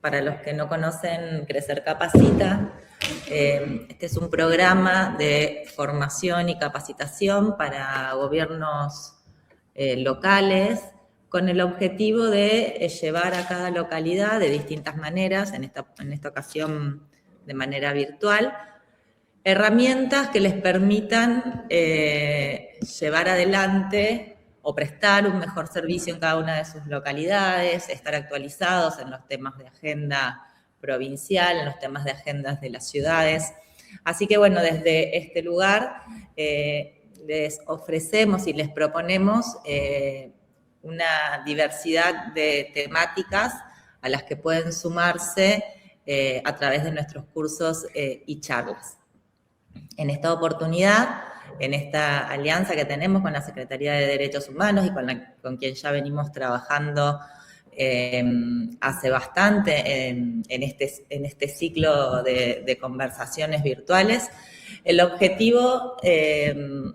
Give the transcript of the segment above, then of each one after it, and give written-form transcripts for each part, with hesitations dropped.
para los que no conocen Crecer Capacita, este es un programa de formación y capacitación para gobiernos locales con el objetivo de llevar a cada localidad de distintas maneras, en esta ocasión de manera virtual, herramientas que les permitan llevar adelante o prestar un mejor servicio en cada una de sus localidades, estar actualizados en los temas de agenda provincial, en los temas de agendas de las ciudades. Así que bueno, desde este lugar les ofrecemos y les proponemos una diversidad de temáticas a las que pueden sumarse a través de nuestros cursos y charlas. En esta oportunidad, en esta alianza que tenemos con la Secretaría de Derechos Humanos y con quien ya venimos trabajando hace bastante en este ciclo de conversaciones virtuales, el objetivo del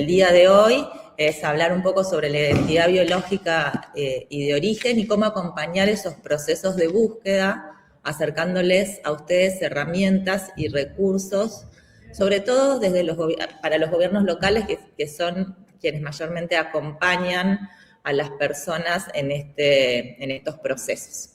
día de hoy es hablar un poco sobre la identidad biológica y de origen y cómo acompañar esos procesos de búsqueda, acercándoles a ustedes herramientas y recursos, sobre todo para los gobiernos locales que son quienes mayormente acompañan a las personas en estos procesos.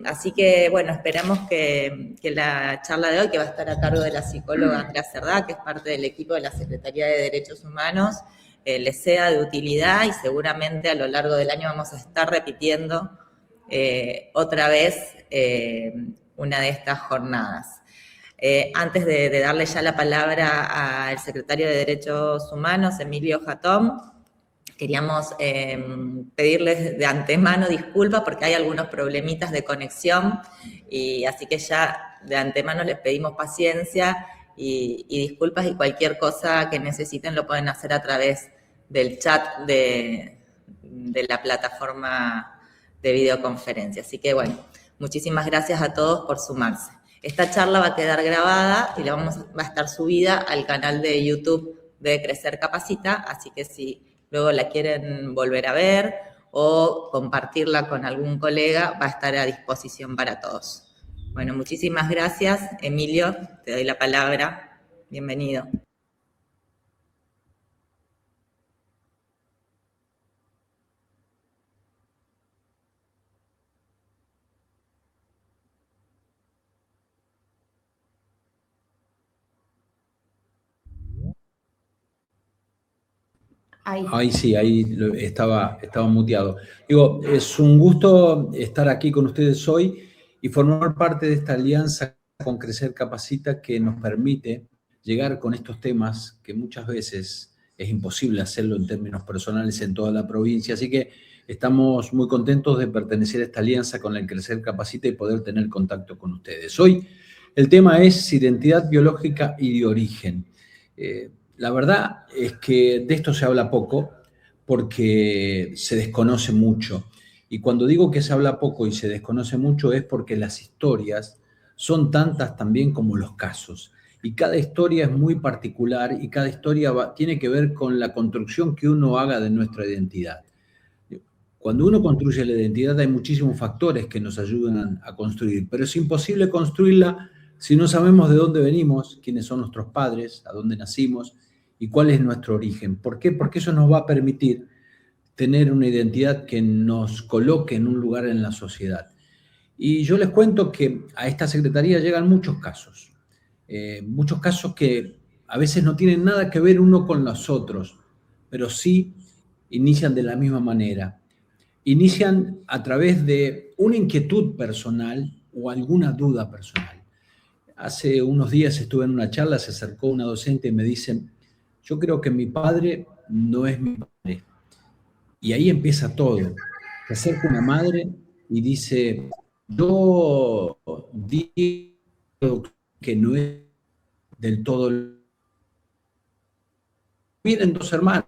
Así que, bueno, esperamos que la charla de hoy, que va a estar a cargo de la psicóloga Andrea Cerdá, que es parte del equipo de la Secretaría de Derechos Humanos, les sea de utilidad y seguramente a lo largo del año vamos a estar repitiendo otra vez una de estas jornadas. Antes de darle ya la palabra al secretario de Derechos Humanos, Emilio Jatón, queríamos pedirles de antemano disculpas porque hay algunos problemitas de conexión y así que ya de antemano les pedimos paciencia y disculpas, y cualquier cosa que necesiten lo pueden hacer a través del chat de la plataforma de videoconferencia. Así que bueno, muchísimas gracias a todos por sumarse. Esta charla va a quedar grabada y va a estar subida al canal de YouTube de Crecer Capacita, así que si luego la quieren volver a ver o compartirla con algún colega, va a estar a disposición para todos. Bueno, muchísimas gracias. Emilio, te doy la palabra. Bienvenido. Ahí sí, estaba muteado. Digo, es un gusto estar aquí con ustedes hoy y formar parte de esta alianza con Crecer Capacita que nos permite llegar con estos temas que muchas veces es imposible hacerlo en términos personales en toda la provincia. Así que estamos muy contentos de pertenecer a esta alianza con el Crecer Capacita y poder tener contacto con ustedes. Hoy el tema es identidad biológica y de origen. La verdad es que de esto se habla poco porque se desconoce mucho. Y cuando digo que se habla poco y se desconoce mucho es porque las historias son tantas también como los casos. Y cada historia es muy particular y cada historia tiene que ver con la construcción que uno haga de nuestra identidad. Cuando uno construye la identidad hay muchísimos factores que nos ayudan a construir, pero es imposible construirla si no sabemos de dónde venimos, quiénes son nuestros padres, a dónde nacimos y cuál es nuestro origen. ¿Por qué? Porque eso nos va a permitir tener una identidad que nos coloque en un lugar en la sociedad. Y yo les cuento que a esta secretaría llegan muchos casos que a veces no tienen nada que ver uno con los otros, pero sí inician de la misma manera. Inician a través de una inquietud personal o alguna duda personal. Hace unos días estuve en una charla, se acercó una docente y me dice, yo creo que mi padre no es mi padre. Y ahí empieza todo. Se acerca una madre y dice, yo digo que no es del todo. Vienen dos hermanos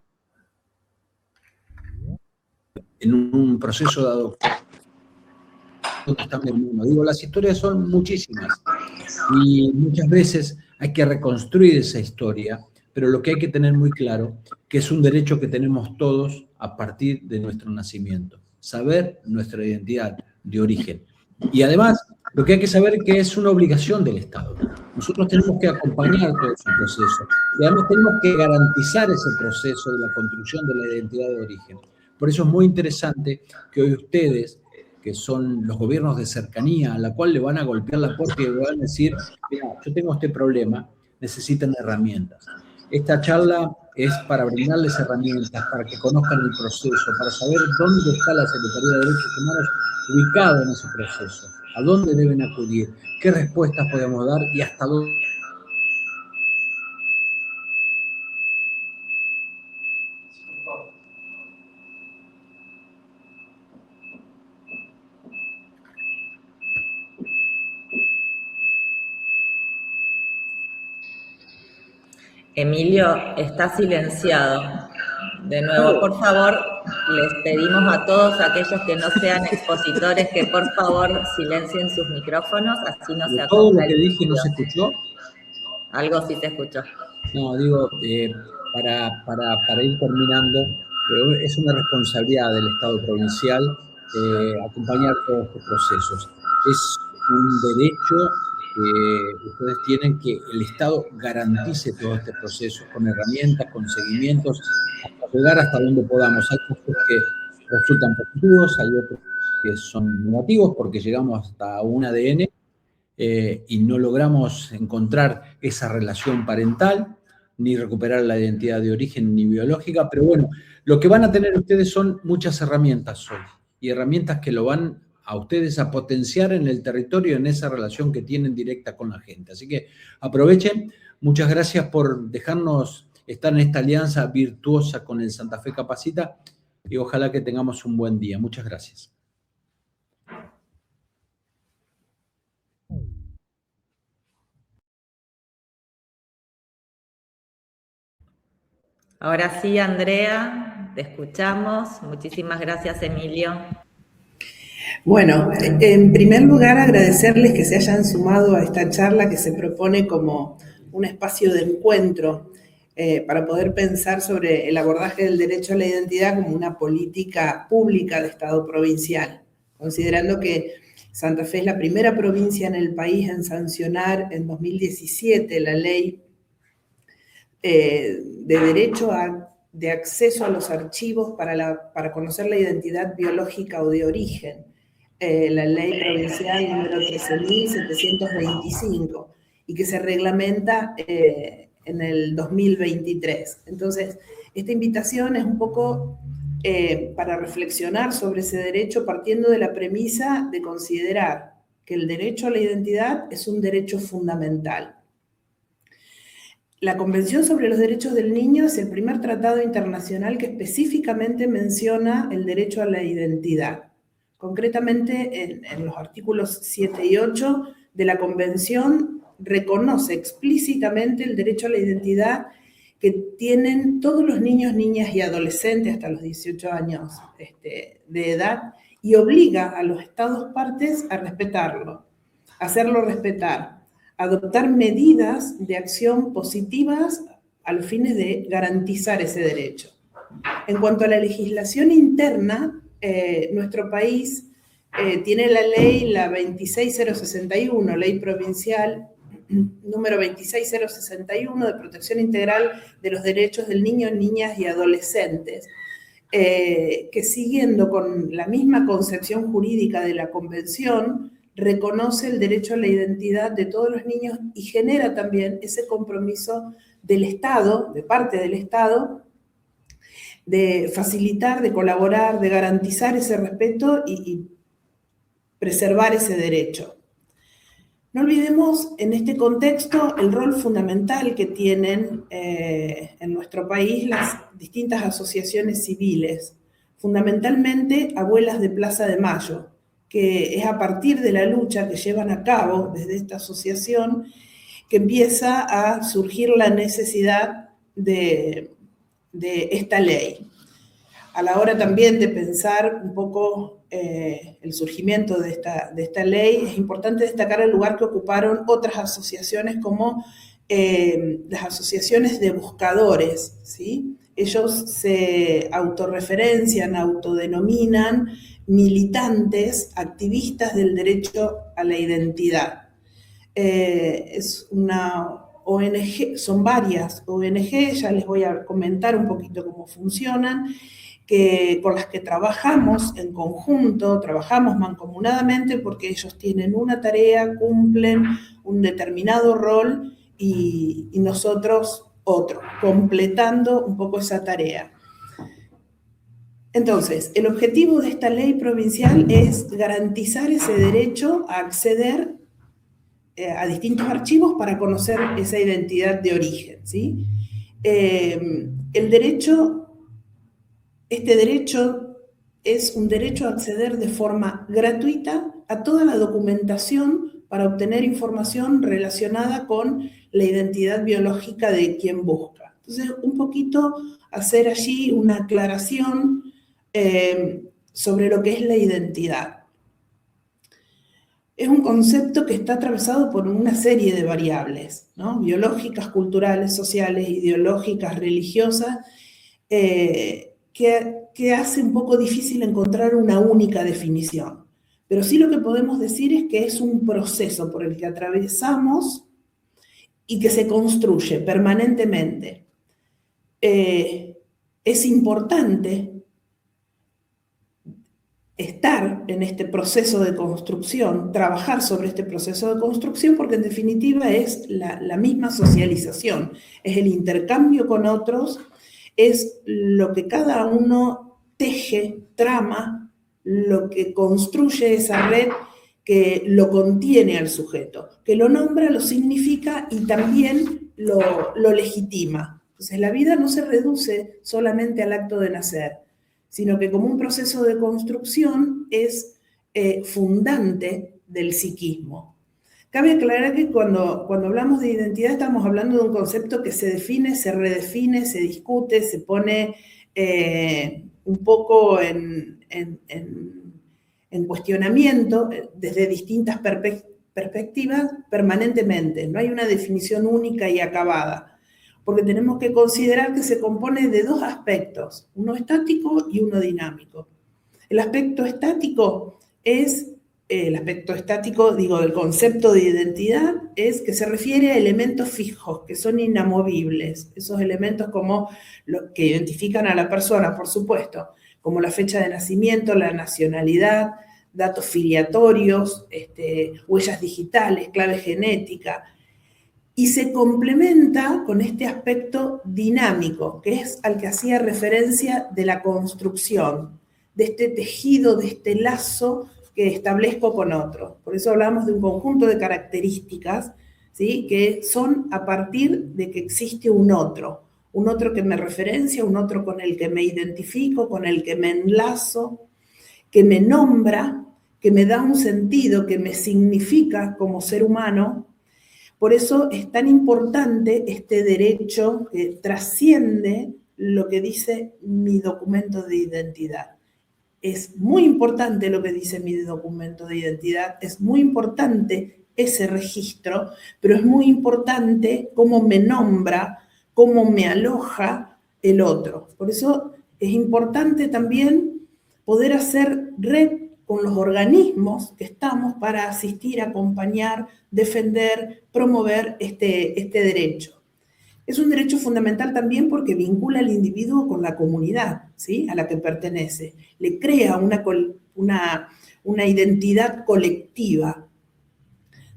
en un proceso de adopción. Digo, las historias son muchísimas y muchas veces hay que reconstruir esa historia, pero lo que hay que tener muy claro que es un derecho que tenemos todos a partir de nuestro nacimiento, saber nuestra identidad, de origen. Y además, lo que hay que saber es que es una obligación del Estado. Nosotros tenemos que acompañar todo ese proceso y además tenemos que garantizar ese proceso de la construcción de la identidad de origen. Por eso es muy interesante que hoy ustedes, que son los gobiernos de cercanía, a la cual le van a golpear la puerta y le van a decir, mira, yo tengo este problema, necesitan herramientas. Esta charla es para brindarles herramientas, para que conozcan el proceso, para saber dónde está la Secretaría de Derechos Humanos ubicada en ese proceso, a dónde deben acudir, qué respuestas podemos dar y hasta dónde. Emilio, está silenciado. De nuevo, por favor, les pedimos a todos aquellos que no sean expositores que por favor silencien sus micrófonos, así no se acopla. ¿Todo lo que dije no se escuchó? Algo sí se escuchó. No, digo, para ir terminando, es una responsabilidad del Estado provincial acompañar todos estos procesos. Es un derecho que ustedes tienen, que el Estado garantice todo este proceso con herramientas, con seguimientos, hasta llegar hasta donde podamos. Hay casos que resultan positivos, hay otros que son negativos porque llegamos hasta un ADN y no logramos encontrar esa relación parental, ni recuperar la identidad de origen ni biológica, pero bueno, lo que van a tener ustedes son muchas herramientas hoy, y herramientas que lo van a ustedes a potenciar en el territorio, en esa relación que tienen directa con la gente. Así que aprovechen, muchas gracias por dejarnos estar en esta alianza virtuosa con el Santa Fe Capacita, y ojalá que tengamos un buen día. Muchas gracias. Ahora sí, Andrea, te escuchamos. Muchísimas gracias, Emilio. Bueno, en primer lugar agradecerles que se hayan sumado a esta charla que se propone como un espacio de encuentro para poder pensar sobre el abordaje del derecho a la identidad como una política pública de Estado provincial, considerando que Santa Fe es la primera provincia en el país en sancionar en 2017 la ley de derecho de acceso a los archivos para conocer la identidad biológica o de origen, la ley provincial número 13.725, y que se reglamenta en el 2023. Entonces, esta invitación es un poco para reflexionar sobre ese derecho partiendo de la premisa de considerar que el derecho a la identidad es un derecho fundamental. La Convención sobre los Derechos del Niño es el primer tratado internacional que específicamente menciona el derecho a la identidad. Concretamente, en los artículos 7 y 8 de la Convención reconoce explícitamente el derecho a la identidad que tienen todos los niños, niñas y adolescentes hasta los 18 años de edad, y obliga a los Estados partes a respetarlo, a hacerlo respetar, adoptar medidas de acción positivas a los fines de garantizar ese derecho. En cuanto a la legislación interna, nuestro país tiene la ley, la 26061, ley provincial número 26061 de protección integral de los derechos del niño, niñas y adolescentes, que siguiendo con la misma concepción jurídica de la Convención, reconoce el derecho a la identidad de todos los niños y genera también ese compromiso del Estado, de parte del Estado, de facilitar, de colaborar, de garantizar ese respeto y preservar ese derecho. No olvidemos en este contexto el rol fundamental que tienen en nuestro país las distintas asociaciones civiles, fundamentalmente Abuelas de Plaza de Mayo, que es a partir de la lucha que llevan a cabo desde esta asociación que empieza a surgir la necesidad de esta ley. A la hora también de pensar un poco el surgimiento de esta ley, es importante destacar el lugar que ocuparon otras asociaciones como las asociaciones de buscadores, ¿sí? Ellos se autorreferencian, autodenominan militantes, activistas del derecho a la identidad. Es una ONG, son varias ONG, ya les voy a comentar un poquito cómo funcionan, con las que trabajamos en conjunto, trabajamos mancomunadamente porque ellos tienen una tarea, cumplen un determinado rol y nosotros otro, completando un poco esa tarea. Entonces, el objetivo de esta ley provincial es garantizar ese derecho a acceder a distintos archivos para conocer esa identidad de origen, ¿sí? Este derecho es un derecho a acceder de forma gratuita a toda la documentación para obtener información relacionada con la identidad biológica de quien busca. Entonces, un poquito hacer allí una aclaración sobre lo que es la identidad. Es un concepto que está atravesado por una serie de variables, ¿no? Biológicas, culturales, sociales, ideológicas, religiosas, que hace un poco difícil encontrar una única definición. Pero sí lo que podemos decir es que es un proceso por el que atravesamos y que se construye permanentemente. Es importante estar en este proceso de construcción, trabajar sobre este proceso de construcción, porque en definitiva es la misma socialización, es el intercambio con otros, es lo que cada uno teje, trama, lo que construye esa red que lo contiene al sujeto, que lo nombra, lo significa y también lo legitima. Entonces la vida no se reduce solamente al acto de nacer, sino que como un proceso de construcción es fundante del psiquismo. Cabe aclarar que cuando hablamos de identidad estamos hablando de un concepto que se define, se redefine, se discute, se pone un poco en cuestionamiento desde distintas perspectivas permanentemente. No hay una definición única y acabada, porque tenemos que considerar que se compone de dos aspectos, uno estático y uno dinámico. El aspecto estático del concepto de identidad es que se refiere a elementos fijos, que son inamovibles, esos elementos como los que identifican a la persona, por supuesto, como la fecha de nacimiento, la nacionalidad, datos filiatorios, huellas digitales, clave genética, y se complementa con este aspecto dinámico, que es al que hacía referencia de la construcción, de este tejido, de este lazo que establezco con otro. Por eso hablamos de un conjunto de características, ¿sí?, que son a partir de que existe un otro que me referencia, un otro con el que me identifico, con el que me enlazo, que me nombra, que me da un sentido, que me significa como ser humano. Por eso es tan importante este derecho que trasciende lo que dice mi documento de identidad. Es muy importante lo que dice mi documento de identidad, es muy importante ese registro, pero es muy importante cómo me nombra, cómo me aloja el otro. Por eso es importante también poder hacer red con los organismos que estamos para asistir, acompañar, defender, promover este derecho. Es un derecho fundamental también porque vincula al individuo con la comunidad, ¿sí?, a la que pertenece. Le crea una identidad colectiva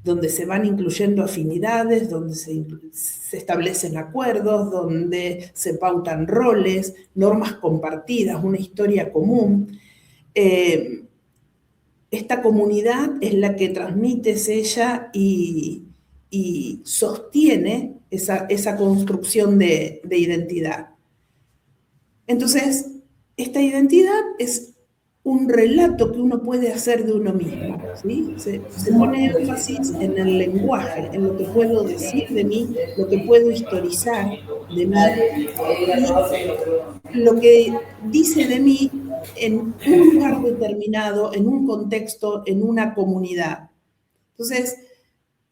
donde se van incluyendo afinidades, donde se establecen acuerdos, donde se pautan roles, normas compartidas, una historia común. Esta comunidad es la que transmite, sella y sostiene esa construcción de identidad. Entonces, esta identidad es un relato que uno puede hacer de uno mismo, ¿sí? Se pone énfasis en el lenguaje, en lo que puedo decir de mí, lo que puedo historizar de mí, y lo que dice de mí en un lugar determinado, en un contexto, en una comunidad. Entonces,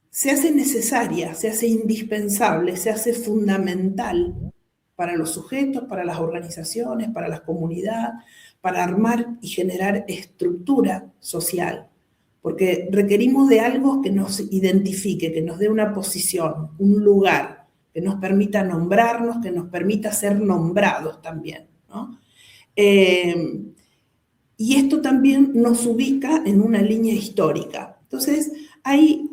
se hace necesaria, se hace indispensable, se hace fundamental para los sujetos, para las organizaciones, para las comunidades, para armar y generar estructura social, porque requerimos de algo que nos identifique, que nos dé una posición, un lugar, que nos permita nombrarnos, que nos permita ser nombrados también, ¿no? Y esto también nos ubica en una línea histórica. Entonces, hay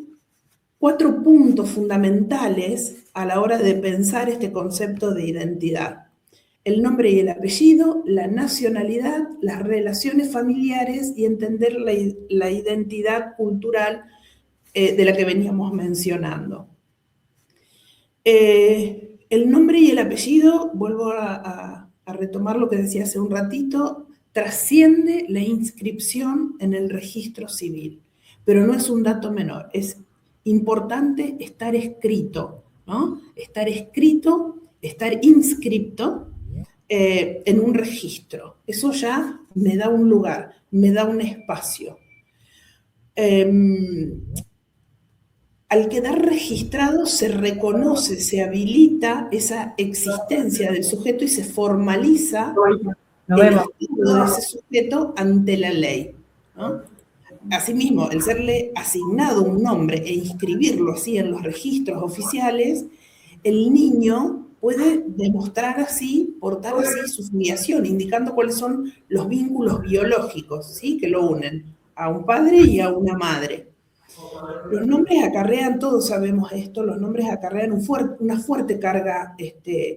4 puntos fundamentales a la hora de pensar este concepto de identidad: el nombre y el apellido, la nacionalidad, las relaciones familiares y entender la identidad cultural de la que veníamos mencionando. El nombre y el apellido, vuelvo a retomar lo que decía hace un ratito, trasciende la inscripción en el registro civil, pero no es un dato menor, es importante estar escrito, ¿no? Estar escrito, estar inscripto en un registro. Eso ya me da un lugar, me da un espacio. Al quedar registrado se reconoce, se habilita esa existencia del sujeto y se formaliza el estado de ese sujeto ante la ley, ¿no? Asimismo, el serle asignado un nombre e inscribirlo así en los registros oficiales, el niño puede demostrar así, portar así su filiación, indicando cuáles son los vínculos biológicos, ¿sí?, que lo unen a un padre y a una madre. Los nombres acarrean, todos sabemos esto, los nombres acarrean una fuerte carga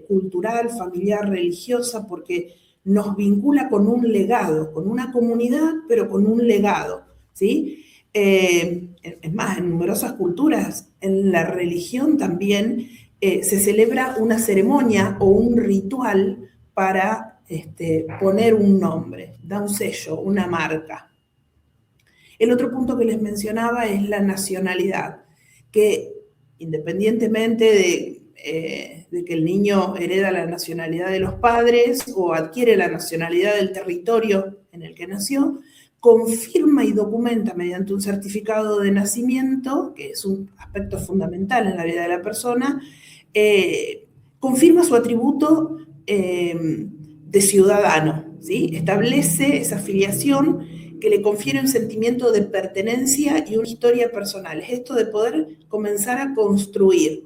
cultural, familiar, religiosa, porque nos vincula con un legado, con una comunidad, pero con un legado, ¿sí? Es más, en numerosas culturas, en la religión también, se celebra una ceremonia o un ritual para poner un nombre, da un sello, una marca. El otro punto que les mencionaba es la nacionalidad, que independientemente de que el niño hereda la nacionalidad de los padres o adquiere la nacionalidad del territorio en el que nació, confirma y documenta mediante un certificado de nacimiento, que es un aspecto fundamental en la vida de la persona, confirma su atributo de ciudadano, ¿sí? Establece esa filiación que le confiere un sentimiento de pertenencia y una historia personal. Es esto de poder comenzar a construir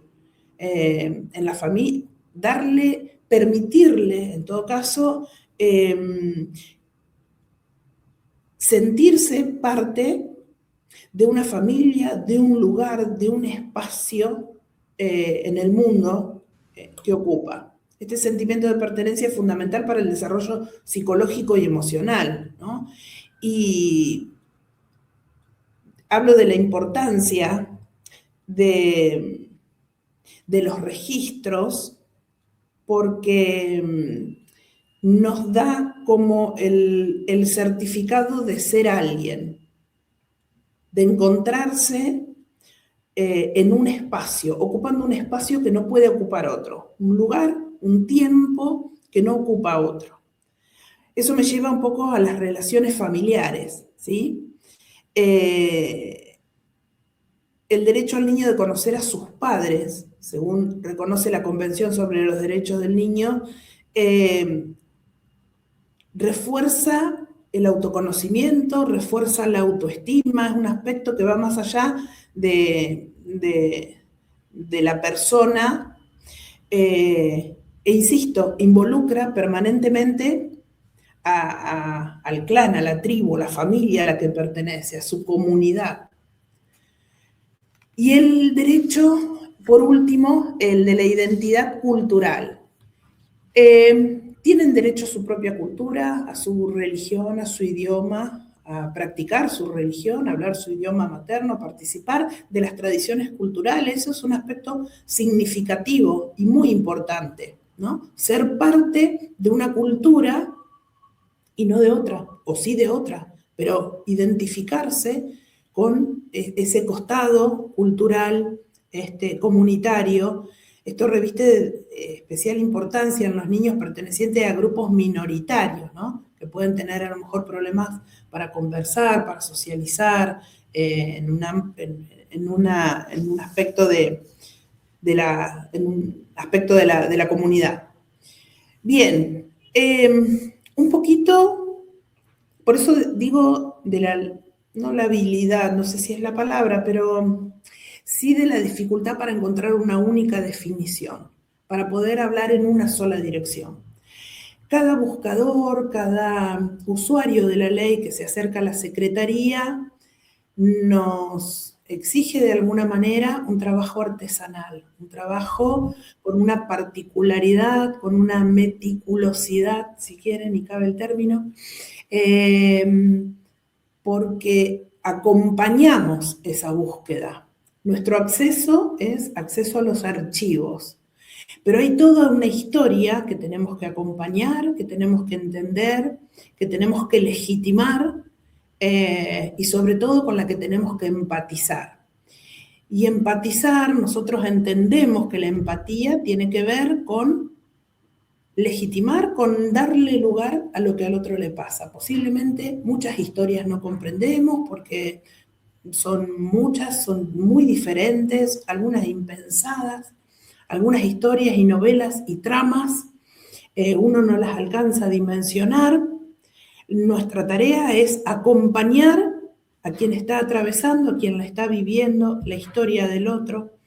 en la familia, permitirle, en todo caso, sentirse parte de una familia, de un lugar, de un espacio en el mundo que ocupa. Este sentimiento de pertenencia es fundamental para el desarrollo psicológico y emocional, ¿no? Y hablo de la importancia de los registros porque nos da como el certificado de ser alguien, de encontrarse en un espacio, ocupando un espacio que no puede ocupar otro, un lugar, un tiempo que no ocupa otro. Eso me lleva un poco a las relaciones familiares, ¿sí? El derecho al niño de conocer a sus padres, según reconoce la Convención sobre los Derechos del Niño, refuerza el autoconocimiento, refuerza la autoestima, es un aspecto que va más allá de la persona, e insisto, involucra permanentemente al clan, a la tribu, a la familia a la que pertenece, a su comunidad. Y el derecho, por último, el de la identidad cultural. Tienen derecho a su propia cultura, a su religión, a su idioma, a practicar su religión, a hablar su idioma materno, a participar de las tradiciones culturales. Eso es un aspecto significativo y muy importante, ¿no? Ser parte de una cultura y no de otra, o sí de otra, pero identificarse con ese costado cultural, comunitario. Esto reviste especial importancia en los niños pertenecientes a grupos minoritarios, ¿no? Que pueden tener a lo mejor problemas para conversar, para socializar, en un aspecto de la comunidad. Bien, un poquito Por eso digo no la habilidad, no sé si es la palabra, pero sí de la dificultad para encontrar una única definición, para poder hablar en una sola dirección. Cada buscador, cada usuario de la ley que se acerca a la Secretaría nos exige de alguna manera un trabajo artesanal, un trabajo con una particularidad, con una meticulosidad, si quieren, y cabe el término, porque acompañamos esa búsqueda. Nuestro acceso es acceso a los archivos, pero hay toda una historia que tenemos que acompañar, que tenemos que entender, que tenemos que legitimar y sobre todo con la que tenemos que empatizar. Y empatizar, nosotros entendemos que la empatía tiene que ver con legitimar, con darle lugar a lo que al otro le pasa. Posiblemente muchas historias no comprendemos porque son muchas, son muy diferentes, algunas impensadas, algunas historias y novelas y tramas, uno no las alcanza a dimensionar. Nuestra tarea es acompañar a quien está atravesando, a quien la está viviendo, la historia del otro.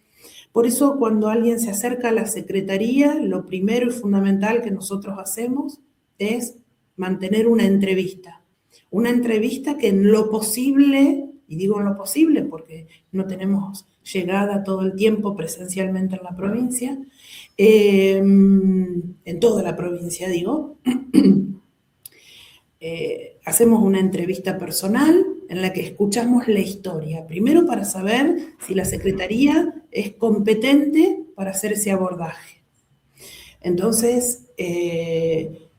Por eso cuando alguien se acerca a la Secretaría, lo primero y fundamental que nosotros hacemos es mantener una entrevista que en lo posible, y digo en lo posible porque no tenemos llegada todo el tiempo presencialmente en la provincia, en toda la provincia digo, hacemos una entrevista personal en la que escuchamos la historia, primero para saber si la Secretaría es competente para hacer ese abordaje. Entonces,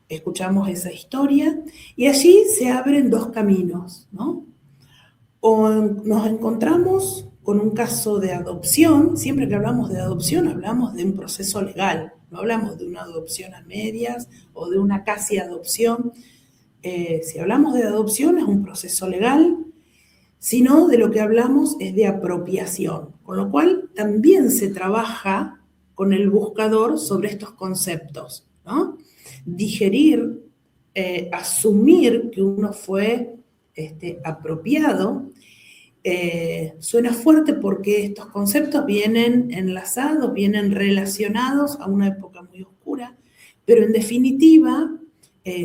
escuchamos esa historia y allí se abren dos caminos, ¿no? O nos encontramos con un caso de adopción, siempre que hablamos de adopción hablamos de un proceso legal, no hablamos de una adopción a medias o de una casi adopción. Si hablamos de adopción es un proceso legal, sino de lo que hablamos es de apropiación, con lo cual también se trabaja con el buscador sobre estos conceptos, ¿no? Digerir, asumir que uno fue apropiado, suena fuerte porque estos conceptos vienen enlazados, vienen relacionados a una época muy oscura, pero en definitiva,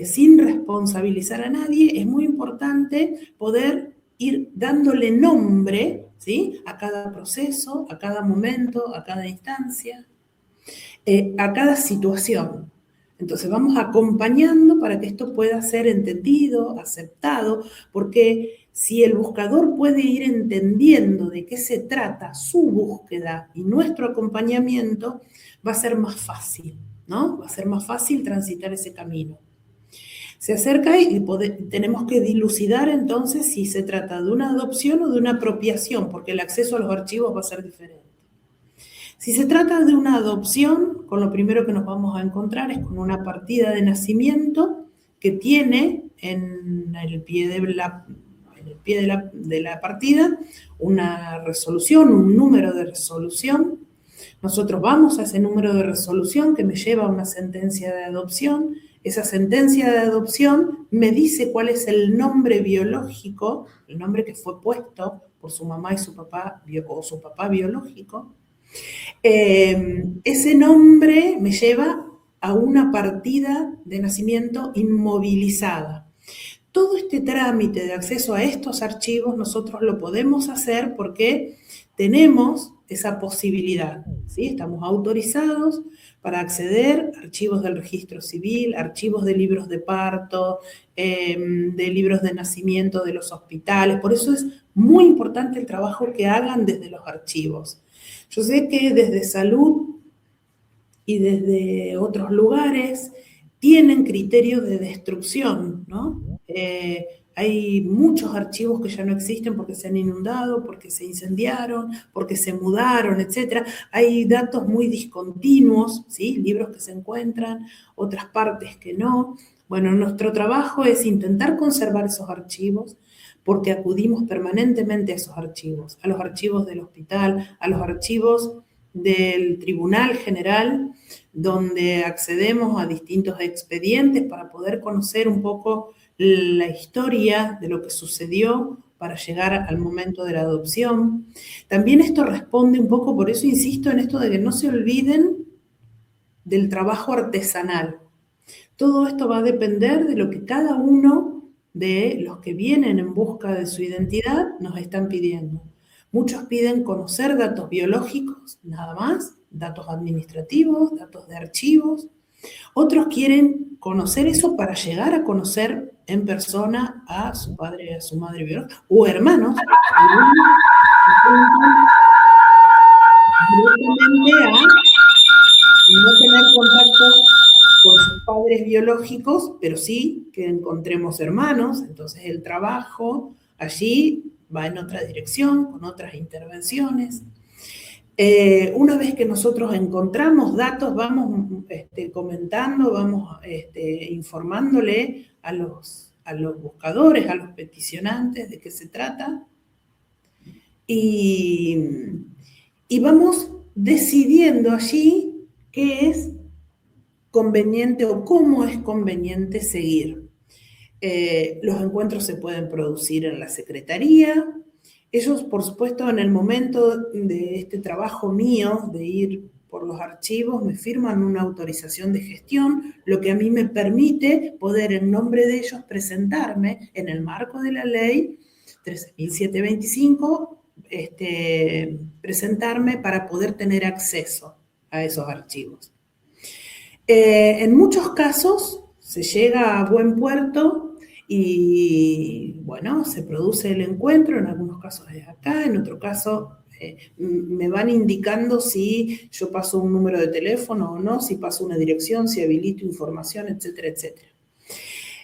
sin responsabilizar a nadie, es muy importante poder ir dándole nombre, ¿sí?, a cada proceso, a cada momento, a cada instancia, a cada situación. Entonces vamos acompañando para que esto pueda ser entendido, aceptado, porque si el buscador puede ir entendiendo de qué se trata su búsqueda y nuestro acompañamiento, va a ser más fácil, ¿no? Va a ser más fácil transitar ese camino. Se acerca y tenemos que dilucidar entonces si se trata de una adopción o de una apropiación, porque el acceso a los archivos va a ser diferente. Si se trata de una adopción, con lo primero que nos vamos a encontrar es con una partida de nacimiento que tiene en el pie de la partida una resolución, un número de resolución. Nosotros vamos a ese número de resolución que me lleva a una sentencia de adopción. Esa sentencia de adopción me dice cuál es el nombre biológico, el nombre que fue puesto por su mamá y su papá, o su papá biológico. Ese nombre me lleva a una partida de nacimiento inmovilizada. Todo este trámite de acceso a estos archivos nosotros lo podemos hacer porque tenemos esa posibilidad, ¿sí? Estamos autorizados para acceder a archivos del registro civil, archivos de libros de parto, de libros de nacimiento de los hospitales. Por eso es muy importante el trabajo que hagan desde los archivos. Yo sé que desde salud y desde otros lugares tienen criterios de destrucción, ¿no? Hay muchos archivos que ya no existen porque se han inundado, porque se incendiaron, porque se mudaron, etc. Hay datos muy discontinuos, ¿sí? Libros que se encuentran, otras partes que no. Bueno, nuestro trabajo es intentar conservar esos archivos porque acudimos permanentemente a esos archivos, a los archivos del hospital, a los archivos del Tribunal General, donde accedemos a distintos expedientes para poder conocer un poco la historia de lo que sucedió para llegar al momento de la adopción. También esto responde un poco, por eso insisto en esto de que no se olviden del trabajo artesanal. Todo esto va a depender de lo que cada uno de los que vienen en busca de su identidad nos están pidiendo. Muchos piden conocer datos biológicos, nada más, datos administrativos, datos de archivos. Otros quieren conocer eso para llegar a conocer en persona a su padre, a su madre biológica, o hermanos, directamente a no tener contacto con sus padres biológicos, pero sí que encontremos hermanos. Entonces el trabajo allí va en otra dirección, con otras intervenciones. Una vez que nosotros encontramos datos, vamos comentando, vamos informándole a los buscadores, a los peticionantes de qué se trata, y vamos decidiendo allí qué es conveniente o cómo es conveniente seguir. Los encuentros se pueden producir en la secretaría. Ellos, por supuesto, en el momento de este trabajo mío, de ir por los archivos, me firman una autorización de gestión, lo que a mí me permite poder, en nombre de ellos, presentarme en el marco de la ley 13.725, presentarme para poder tener acceso a esos archivos. En muchos casos se llega a buen puerto y, bueno, se produce el encuentro, en algunos casos es acá, en otro caso me van indicando si yo paso un número de teléfono o no, si paso una dirección, si habilito información, etcétera, etcétera.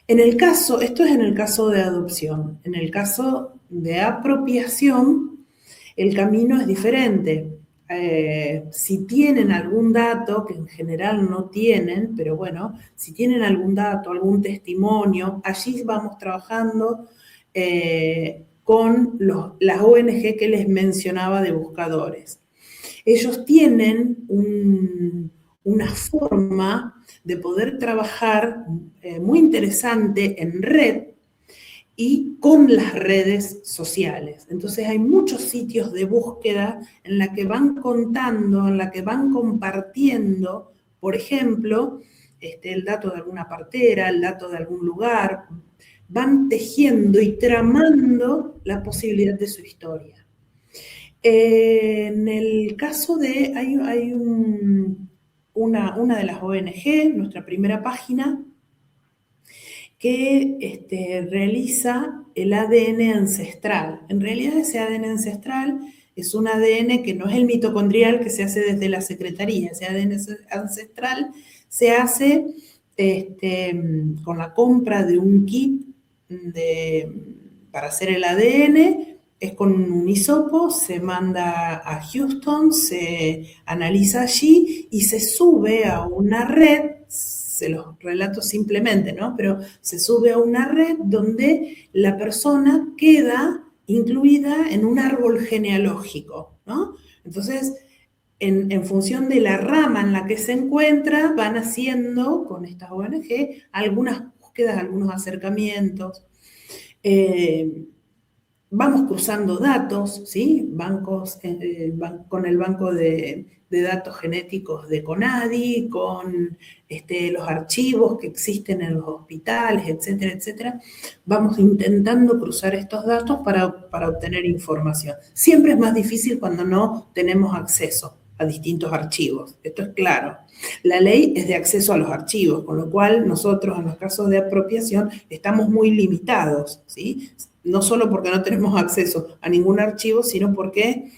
En el caso, esto es en el caso de adopción. En el caso de apropiación, el camino es diferente. Si tienen algún dato, que en general no tienen, pero bueno, si tienen algún dato, algún testimonio, allí vamos trabajando con las ONG que les mencionaba de buscadores. Ellos tienen una forma de poder trabajar muy interesante en red y con las redes sociales. Entonces hay muchos sitios de búsqueda en la que van contando, en la que van compartiendo, por ejemplo, el dato de alguna partera, el dato de algún lugar, van tejiendo y tramando la posibilidad de su historia. En el caso de, hay una de las ONG, nuestra primera página, que realiza el ADN ancestral. En realidad ese ADN ancestral es un ADN que no es el mitocondrial que se hace desde la secretaría. Ese ADN ancestral se hace con la compra de un kit para hacer el ADN, es con un hisopo, se manda a Houston, se analiza allí y se sube a una red. Se los relato simplemente, ¿no? Pero se sube a una red donde la persona queda incluida en un árbol genealógico, ¿no? Entonces, en función de la rama en la que se encuentra, van haciendo con estas ONG algunas búsquedas, algunos acercamientos. Vamos cruzando datos, ¿sí? Con el banco de datos genéticos de CONADI, con los archivos que existen en los hospitales, etcétera, etcétera. Vamos intentando cruzar estos datos para obtener información. Siempre es más difícil cuando no tenemos acceso a distintos archivos, esto es claro. La ley es de acceso a los archivos, con lo cual nosotros en los casos de apropiación estamos muy limitados, ¿sí? No solo porque no tenemos acceso a ningún archivo, sino porque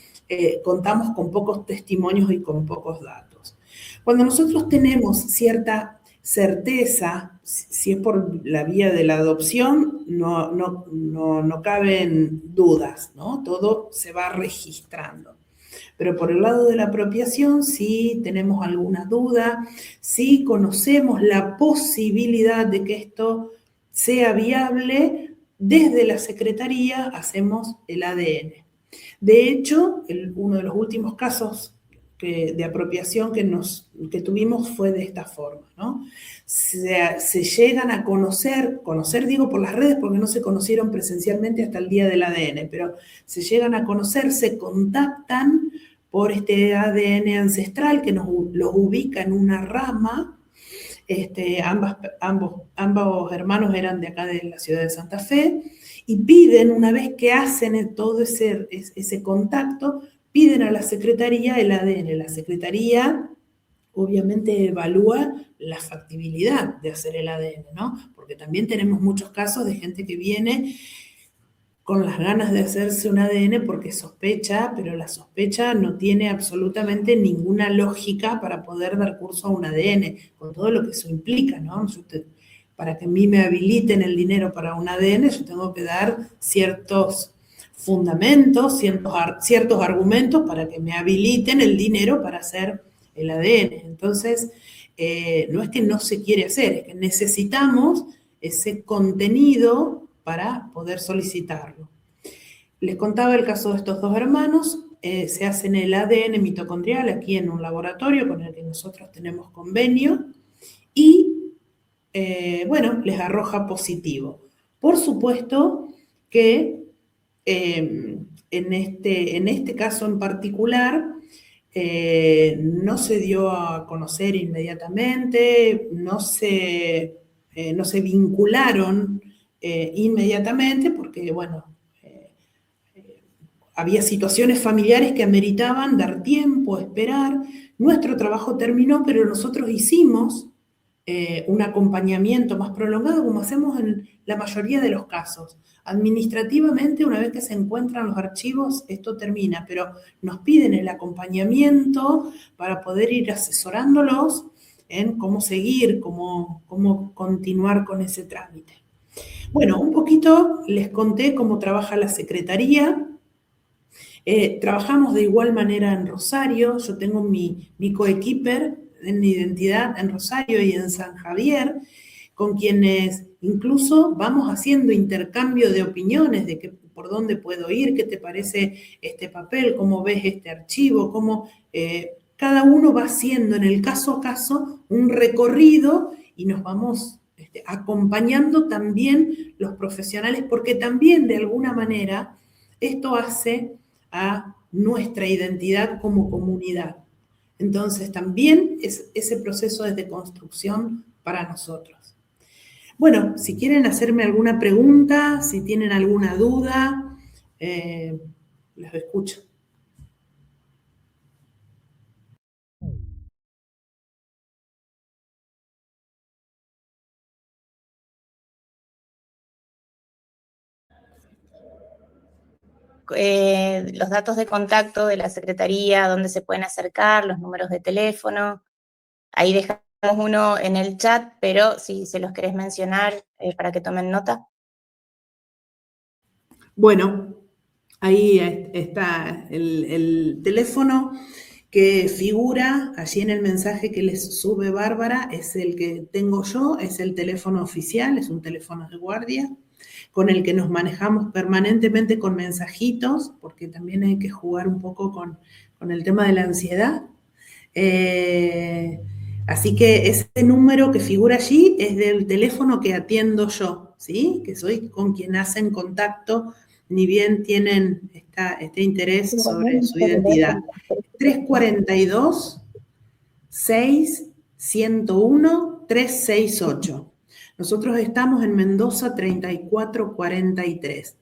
contamos con pocos testimonios y con pocos datos. Cuando nosotros tenemos cierta certeza, si es por la vía de la adopción, no caben dudas, ¿no? Todo se va registrando. Pero por el lado de la apropiación, si tenemos alguna duda, si conocemos la posibilidad de que esto sea viable, desde la Secretaría hacemos el ADN. De hecho, uno de los últimos casos de apropiación que tuvimos fue de esta forma, ¿no? Se llegan a conocer digo por las redes porque no se conocieron presencialmente hasta el día del ADN, pero se llegan a conocer, se contactan por este ADN ancestral que los ubica en una rama. Ambos hermanos eran de acá de la ciudad de Santa Fe y piden, una vez que hacen todo ese contacto, piden a la Secretaría el ADN. La Secretaría obviamente evalúa la factibilidad de hacer el ADN, ¿no? Porque también tenemos muchos casos de gente que viene con las ganas de hacerse un ADN porque sospecha, pero la sospecha no tiene absolutamente ninguna lógica para poder dar curso a un ADN, con todo lo que eso implica, ¿no? Para que a mí me habiliten el dinero para un ADN, yo tengo que dar ciertos fundamentos, ciertos argumentos para que me habiliten el dinero para hacer el ADN. Entonces, no es que no se quiere hacer, es que necesitamos ese contenido para poder solicitarlo. Les contaba el caso de estos dos hermanos, se hacen el ADN mitocondrial aquí en un laboratorio con el que nosotros tenemos convenio y, bueno, les arroja positivo. Por supuesto que en este caso en particular no se dio a conocer inmediatamente, no se vincularon inmediatamente porque, bueno, había situaciones familiares que ameritaban dar tiempo, esperar. Nuestro trabajo terminó, pero nosotros hicimos un acompañamiento más prolongado, como hacemos en la mayoría de los casos. Administrativamente, una vez que se encuentran los archivos, esto termina, pero nos piden el acompañamiento para poder ir asesorándolos en cómo seguir, cómo continuar con ese trámite. Bueno, un poquito les conté cómo trabaja la Secretaría. Trabajamos de igual manera en Rosario. Yo tengo mi coequiper en identidad en Rosario y en San Javier, con quienes incluso vamos haciendo intercambio de opiniones de por dónde puedo ir, qué te parece este papel, cómo ves este archivo, cómo cada uno va haciendo en el caso a caso un recorrido y nos vamos acompañando también los profesionales, porque también de alguna manera esto hace a nuestra identidad como comunidad. Entonces también ese proceso es de construcción para nosotros. Bueno, si quieren hacerme alguna pregunta, si tienen alguna duda, los escucho. Los datos de contacto de la Secretaría, dónde se pueden acercar, los números de teléfono. Ahí dejamos uno en el chat, pero si se los querés mencionar para que tomen nota. Bueno, ahí está el teléfono que figura allí en el mensaje que les sube Bárbara, es el que tengo yo, es el teléfono oficial, es un teléfono de guardia, con el que nos manejamos permanentemente con mensajitos, porque también hay que jugar un poco con el tema de la ansiedad. Así que ese número que figura allí es del teléfono que atiendo yo, ¿sí? Que soy con quien hacen contacto, ni bien tienen este interés sobre su identidad. 342-6-101-368. Nosotros estamos en Mendoza 3443.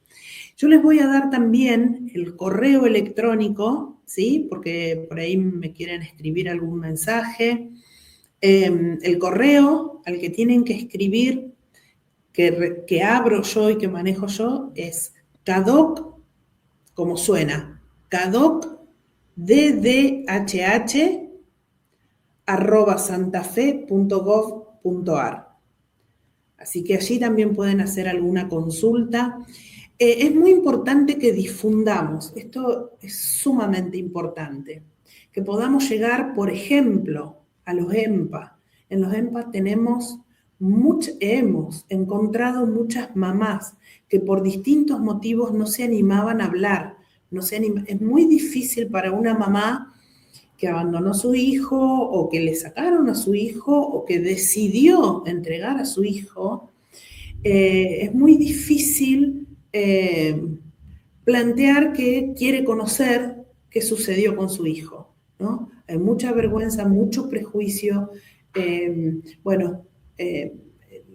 Yo les voy a dar también el correo electrónico, ¿sí? Porque por ahí me quieren escribir algún mensaje. El correo al que tienen que escribir, que abro yo y que manejo yo, es cadoc, como suena, cadoc@santafe.gov.ar. Así que allí también pueden hacer alguna consulta. Es muy importante que difundamos, esto es sumamente importante, que podamos llegar, por ejemplo, a los EMPA. En los EMPA hemos encontrado muchas mamás que por distintos motivos no se animaban a hablar. Es muy difícil para una mamá que abandonó a su hijo o que le sacaron a su hijo o que decidió entregar a su hijo, es muy difícil plantear que quiere conocer qué sucedió con su hijo, ¿no? Hay mucha vergüenza, mucho prejuicio.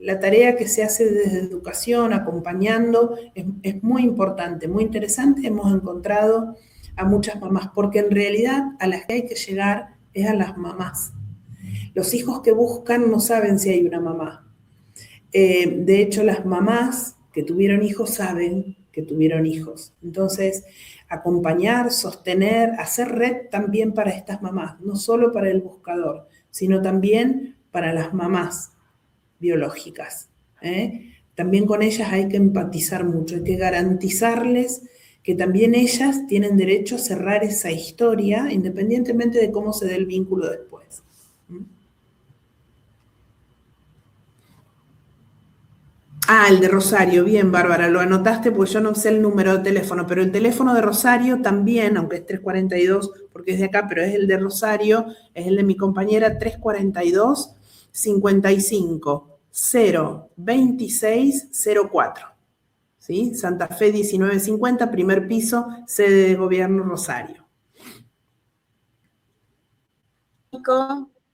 La tarea que se hace desde educación, acompañando, es muy importante, muy interesante. Hemos encontrado a muchas mamás, porque en realidad a las que hay que llegar es a las mamás. Los hijos que buscan no saben si hay una mamá. De hecho, las mamás que tuvieron hijos saben que tuvieron hijos. Entonces, acompañar, sostener, hacer red también para estas mamás, no solo para el buscador, sino también para las mamás biológicas. También con ellas hay que empatizar mucho, hay que garantizarles que también ellas tienen derecho a cerrar esa historia, independientemente de cómo se dé el vínculo después. El de Rosario, bien, Bárbara, lo anotaste porque yo no sé el número de teléfono, pero el teléfono de Rosario también, aunque es 342, porque es de acá, pero es el de Rosario, es el de mi compañera, 342 55 0 26 04. ¿Sí? Santa Fe 1950, primer piso, sede de Gobierno Rosario.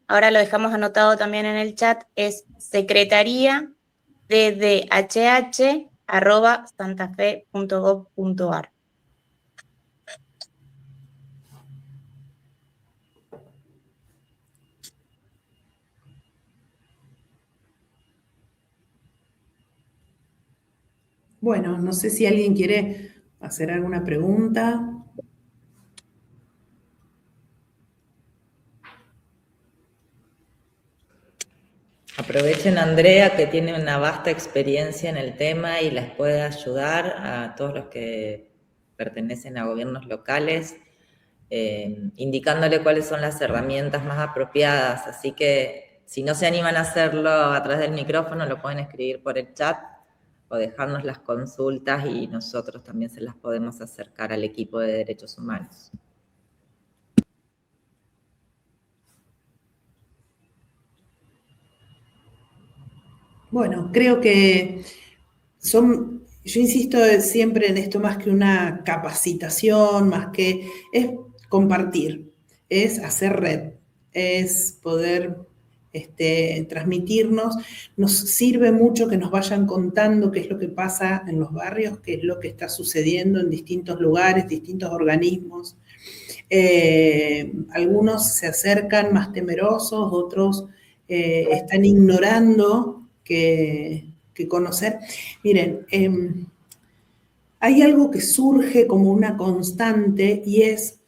Ahora lo dejamos anotado también en el chat, es secretaría.ddhh@santafe.gov.ar. Bueno, no sé si alguien quiere hacer alguna pregunta. Aprovechen a Andrea, que tiene una vasta experiencia en el tema y les puede ayudar a todos los que pertenecen a gobiernos locales, indicándole cuáles son las herramientas más apropiadas. Así que si no se animan a hacerlo a través del micrófono, lo pueden escribir por el chat o dejarnos las consultas y nosotros también se las podemos acercar al equipo de Derechos Humanos. Bueno, creo que yo insisto siempre en esto, más que una capacitación, más que es compartir, es hacer red, es poder transmitirnos. Nos sirve mucho que nos vayan contando qué es lo que pasa en los barrios, qué es lo que está sucediendo en distintos lugares, distintos organismos. Algunos se acercan más temerosos, otros están ignorando que conocer. Miren, hay algo que surge como una constante y es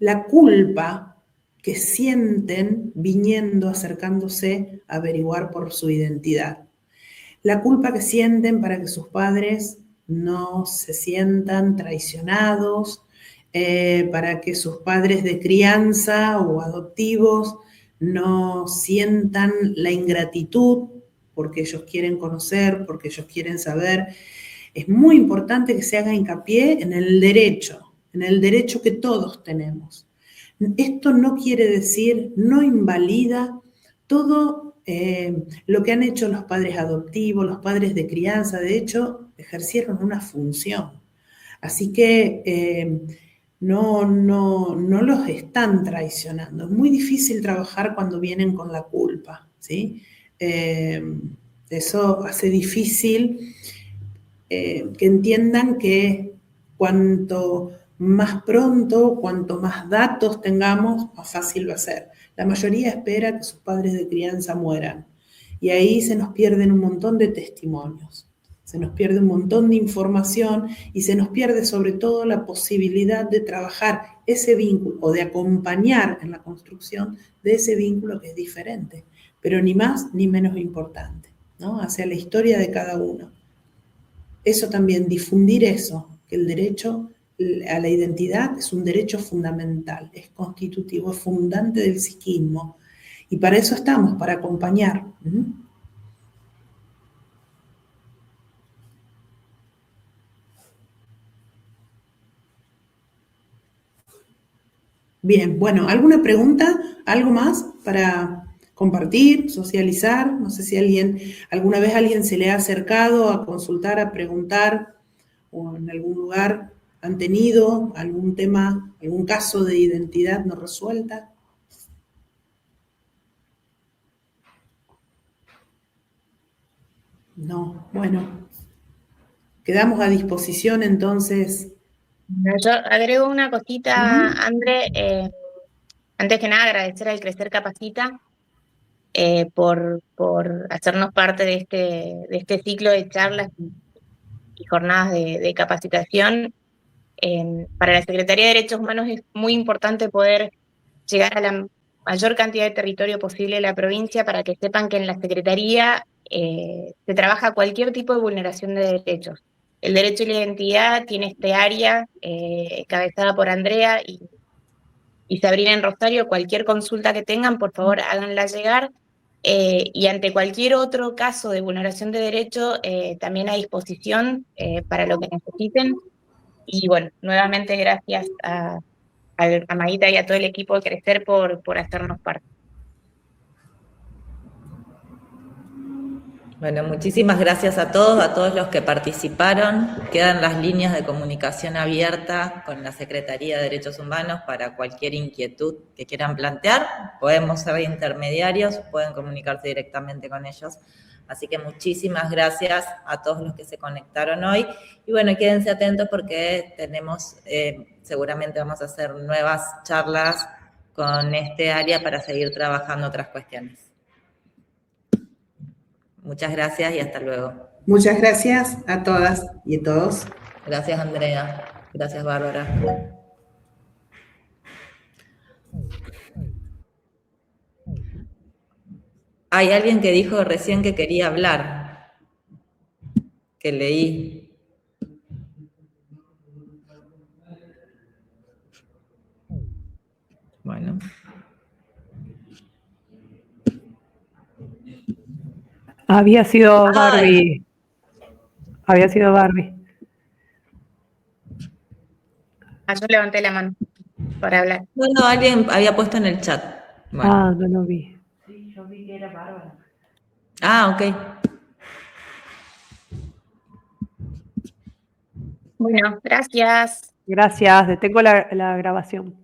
la culpa que sienten viniendo, acercándose a averiguar por su identidad. La culpa que sienten para que sus padres no se sientan traicionados, para que sus padres de crianza o adoptivos no sientan la ingratitud porque ellos quieren conocer, porque ellos quieren saber. Es muy importante que se haga hincapié en el derecho que todos tenemos. Esto no quiere decir, no invalida todo lo que han hecho los padres adoptivos, los padres de crianza. De hecho, ejercieron una función. Así que no los están traicionando. Es muy difícil trabajar cuando vienen con la culpa, ¿sí? Eso hace difícil que entiendan que cuanto más pronto, cuanto más datos tengamos, más fácil va a ser. La mayoría espera que sus padres de crianza mueran. Y ahí se nos pierden un montón de testimonios. Se nos pierde un montón de información y se nos pierde sobre todo la posibilidad de trabajar ese vínculo o de acompañar en la construcción de ese vínculo que es diferente, pero ni más ni menos importante, ¿no? Hacia la historia de cada uno. Eso también, difundir eso, que el derecho a la identidad es un derecho fundamental, es constitutivo, es fundante del psiquismo. Y para eso estamos, para acompañar. Bien, bueno, ¿alguna pregunta? ¿Algo más para compartir, socializar? No sé si alguna vez alguien se le ha acercado a consultar, a preguntar, o en algún lugar han tenido algún tema, algún caso de identidad no resuelta. No, bueno, quedamos a disposición entonces. Yo agrego una cosita, André. Antes que nada, agradecer al Crecer Capacita por hacernos parte de este ciclo de charlas y jornadas de capacitación. Para la Secretaría de Derechos Humanos es muy importante poder llegar a la mayor cantidad de territorio posible de la provincia para que sepan que en la Secretaría se trabaja cualquier tipo de vulneración de derechos. El derecho a la identidad tiene este área encabezada por Andrea y Sabrina en Rosario. Cualquier consulta que tengan, por favor, háganla llegar. Y ante cualquier otro caso de vulneración de derecho, también a disposición para lo que necesiten. Y bueno, nuevamente gracias a Maguita y a todo el equipo de Crecer por hacernos parte. Bueno, muchísimas gracias a todos los que participaron. Quedan las líneas de comunicación abiertas con la Secretaría de Derechos Humanos para cualquier inquietud que quieran plantear. Podemos ser intermediarios, pueden comunicarse directamente con ellos. Así que muchísimas gracias a todos los que se conectaron hoy. Y bueno, quédense atentos porque tenemos, seguramente vamos a hacer nuevas charlas con este área para seguir trabajando otras cuestiones. Muchas gracias y hasta luego. Muchas gracias a todas y a todos. Gracias, Andrea. Gracias, Bárbara. Hay alguien que dijo recién que quería hablar, que leí. Bueno. Había sido Barbie. Había sido Barbie. Yo levanté la mano para hablar. Bueno, alguien había puesto en el chat. Bueno. No lo vi. Sí, yo vi que era Bárbara. Ok. Bueno, gracias. Gracias. Detengo la grabación.